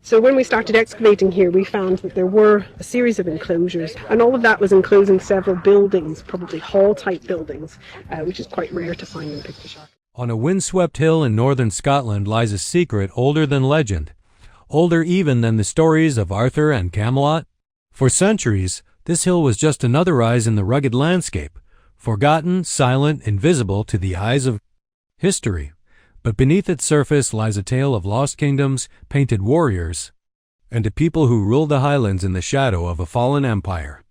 So when we started excavating here, we found that there were a series of enclosures, and all of that was enclosing several buildings, probably hall-type buildings, which is quite rare to find in Pictish archaeology. On a windswept hill in northern Scotland lies a secret older than legend, older even than the stories of Arthur and Camelot. For centuries, this hill was just another rise in the rugged landscape, forgotten, silent, invisible to the eyes of history. But beneath its surface lies a tale of lost kingdoms, painted warriors, and a people who ruled the highlands in the shadow of a fallen empire.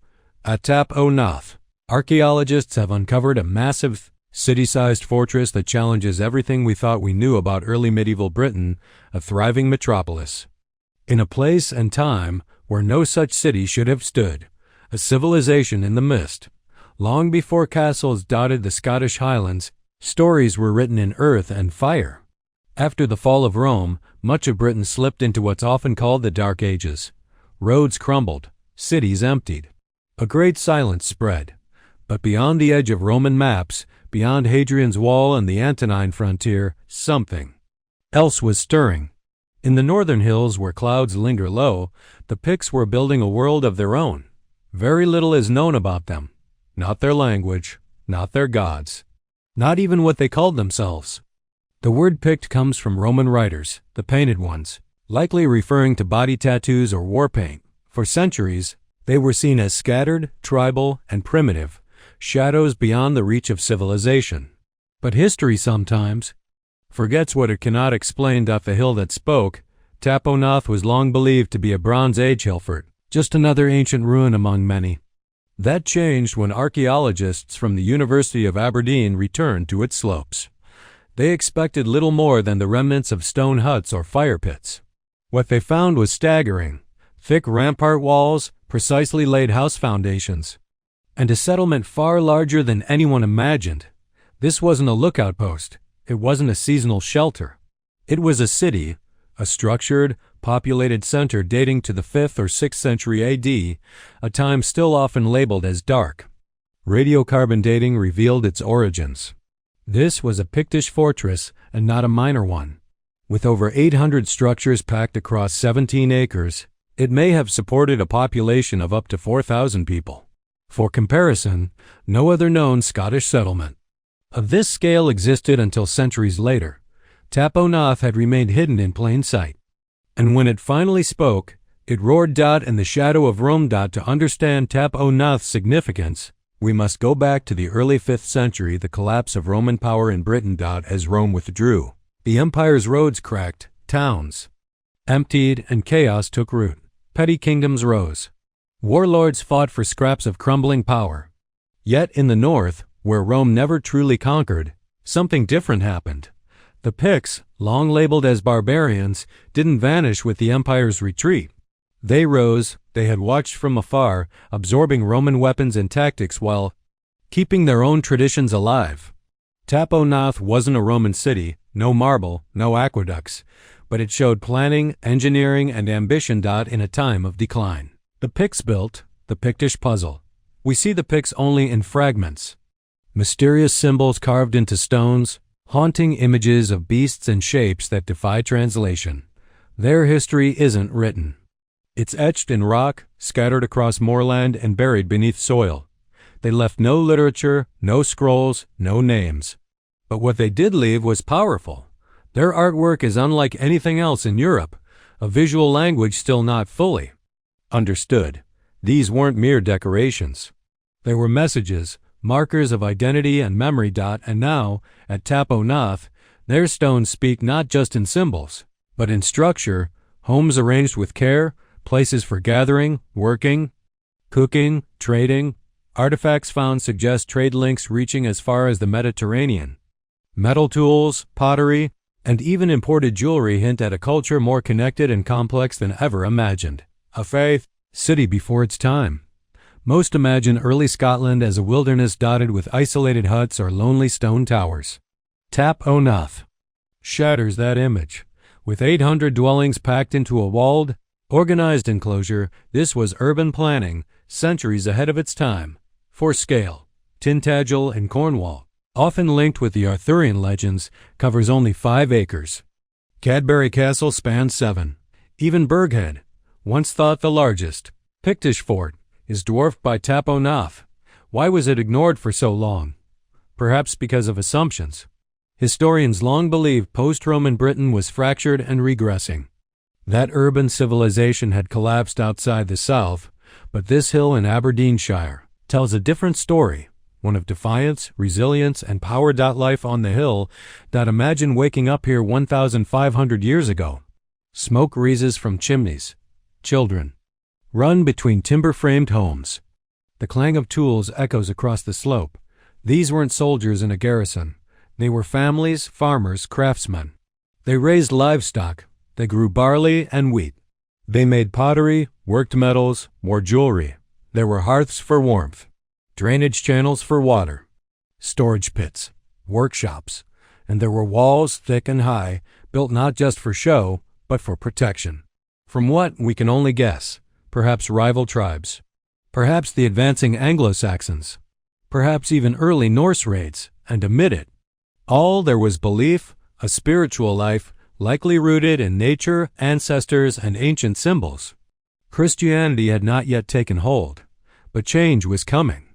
At Tap O Nath, archaeologists have uncovered a massive, city-sized fortress that challenges everything we thought we knew about early medieval Britain, a thriving metropolis. In a place and time where no such city should have stood, a civilization in the mist. Long before castles dotted the Scottish highlands, stories were written in earth and fire. After the fall of Rome, much of Britain slipped into what's often called the Dark Ages. Roads crumbled, cities emptied. A great silence spread. But beyond the edge of Roman maps, beyond Hadrian's Wall and the Antonine frontier, something else was stirring. In the northern hills where clouds linger low, the Picts were building a world of their own. Very little is known about them. Not their language, not their gods. Not even what they called themselves. The word Pict comes from Roman writers, the painted ones, likely referring to body tattoos or war paint. For centuries, they were seen as scattered, tribal, and primitive, shadows beyond the reach of civilization. But history sometimes forgets what it cannot explain. The hill that spoke, Tap O Nath, was long believed to be a Bronze Age hillfort, just another ancient ruin among many. That changed when archaeologists from the University of Aberdeen returned to its slopes. They expected little more than the remnants of stone huts or fire pits. What they found was staggering: thick rampart walls, precisely laid house foundations, and a settlement far larger than anyone imagined. This wasn't a lookout post. It wasn't a seasonal shelter. It was a city, a structured, populated center dating to the 5th or 6th century AD, a time still often labeled as dark. Radiocarbon dating revealed its origins. This was a Pictish fortress and not a minor one. With over 800 structures packed across 17 acres, it may have supported a population of up to 4,000 people. For comparison, no other known Scottish settlement of this scale existed until centuries later. Tap O Nath had remained hidden in plain sight. And when it finally spoke, it roared in the shadow of Rome. To understand Tap O Nath's significance, we must go back to the early 5th century, the collapse of Roman power in Britain. As Rome withdrew, the empire's roads cracked, towns emptied, and chaos took root. Petty kingdoms rose. Warlords fought for scraps of crumbling power. Yet in the north, where Rome never truly conquered, something different happened. The Picts, long labeled as barbarians, didn't vanish with the empire's retreat. They rose. They had watched from afar, absorbing Roman weapons and tactics while keeping their own traditions alive. Tap O Nath wasn't a Roman city, no marble, no aqueducts, but it showed planning, engineering, and ambition. In a time of decline, the Picts built the Pictish puzzle. We see the Picts only in fragments. Mysterious symbols carved into stones, haunting images of beasts and shapes that defy translation. Their history isn't written. It's etched in rock, scattered across moorland, and buried beneath soil. They left no literature, no scrolls, no names. But what they did leave was powerful. Their artwork is unlike anything else in Europe, a visual language still not fully understood. These weren't mere decorations. They were messages, markers of identity and memory. And now, at Tap O Nath, their stones speak not just in symbols, but in structure: homes arranged with care, places for gathering, working, cooking, trading. Artifacts found suggest trade links reaching as far as the Mediterranean. Metal tools, pottery, and even imported jewelry hint at a culture more connected and complex than ever imagined. A faith city before its time. Most imagine early Scotland as a wilderness dotted with isolated huts or lonely stone towers. Tap O Nath shatters that image. With 800 dwellings packed into a walled, organized enclosure, this was urban planning, centuries ahead of its time. For scale, Tintagel in Cornwall, often linked with the Arthurian legends, covers only 5 acres. Cadbury Castle spans 7. Even Berghead, once thought the largest Pictish fort, is dwarfed by Tapo Nath. Why was it ignored for so long? Perhaps because of assumptions. Historians long believed post-Roman Britain was fractured and regressing. That urban civilization had collapsed outside the south, but this hill in Aberdeenshire tells a different story, one of defiance, resilience, and power. Life on the hill. Imagine waking up here 1,500 years ago. Smoke rises from chimneys. Children run between timber-framed homes. The clang of tools echoes across the slope. These weren't soldiers in a garrison. They were families, farmers, craftsmen. They raised livestock. They grew barley and wheat. They made pottery, worked metals, wore jewelry. There were hearths for warmth, drainage channels for water, storage pits, workshops, and there were walls thick and high, built not just for show, but for protection. From what, we can only guess. Perhaps rival tribes. Perhaps the advancing Anglo-Saxons. Perhaps even early Norse raids, and amid it all there was belief, a spiritual life, likely rooted in nature, ancestors, and ancient symbols. Christianity had not yet taken hold, but change was coming.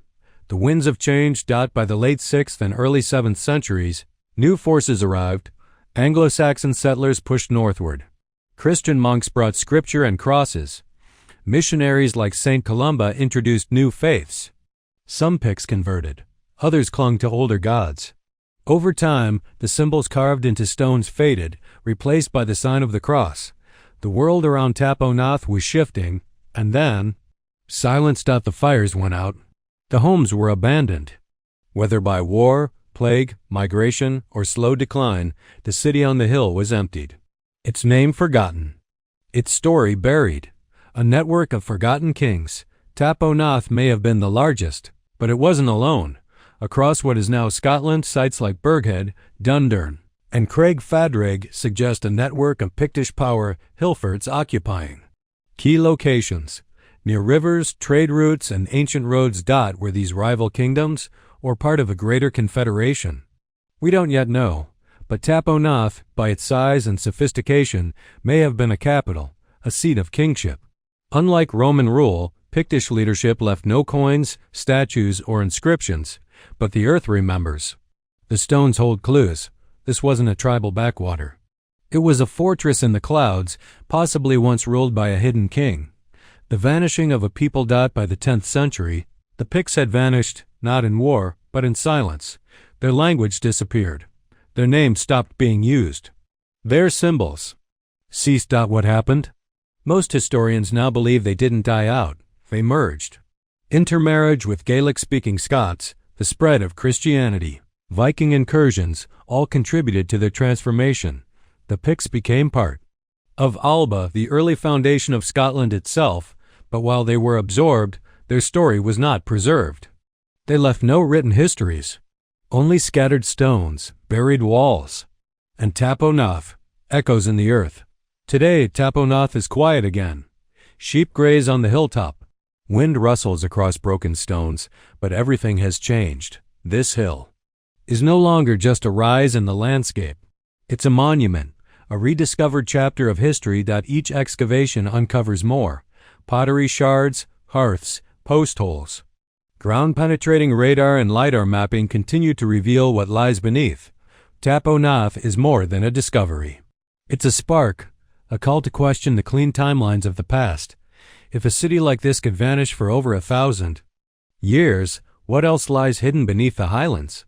The winds of change. By the late 6th and early 7th centuries, new forces arrived. Anglo-Saxon settlers pushed northward. Christian monks brought scripture and crosses. Missionaries like St. Columba introduced new faiths. Some Picts converted. Others clung to older gods. Over time, the symbols carved into stones faded, replaced by the sign of the cross. The world around Tapo Nath was shifting, and then silence. The fires went out. The homes were abandoned. Whether by war, plague, migration, or slow decline, the city on the hill was emptied. Its name forgotten. Its story buried. A network of forgotten kings. Tapo Nath may have been the largest, but it wasn't alone. Across what is now Scotland, sites like Berghead, Dundurn, and Craig Fadraig suggest a network of Pictish power Hilfords occupying key locations. Near rivers, trade routes, and ancient roads. Were these rival kingdoms, or part of a greater confederation? We don't yet know, but Tapo Nath, by its size and sophistication, may have been a capital, a seat of kingship. Unlike Roman rule, Pictish leadership left no coins, statues, or inscriptions, but the earth remembers. The stones hold clues. This wasn't a tribal backwater. It was a fortress in the clouds, possibly once ruled by a hidden king. The vanishing of a people. By the 10th century, the Picts had vanished, not in war, but in silence. Their language disappeared. Their names stopped being used. Their symbols ceased. What happened? Most historians now believe they didn't die out. They merged. Intermarriage with Gaelic-speaking Scots, the spread of Christianity, Viking incursions, all contributed to their transformation. The Picts became part of Alba, the early foundation of Scotland itself, but while they were absorbed, their story was not preserved. They left no written histories, only scattered stones, buried walls, and Tapo Nath, echoes in the earth. Today, Tapo Nath is quiet again. Sheep graze on the hilltop. Wind rustles across broken stones, but everything has changed. This hill is no longer just a rise in the landscape. It's a monument, a rediscovered chapter of history. Each excavation uncovers more. Pottery shards, hearths, post holes. Ground-penetrating radar and LiDAR mapping continue to reveal what lies beneath. Tapo Nath is more than a discovery. It's a spark, a call to question the clean timelines of the past. If a city like this could vanish for over 1,000 years, what else lies hidden beneath the highlands?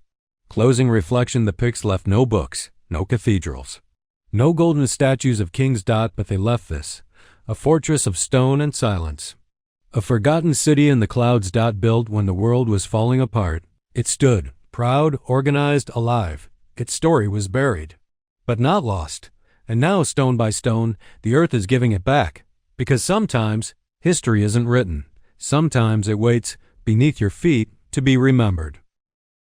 Closing reflection. The Picts left no books, no cathedrals, no golden statues of kings. But they left this, a fortress of stone and silence. A forgotten city in the clouds. Built when the world was falling apart. It stood, proud, organized, alive. Its story was buried, but not lost. And now, stone by stone, the earth is giving it back. Because sometimes history isn't written. Sometimes it waits beneath your feet to be remembered.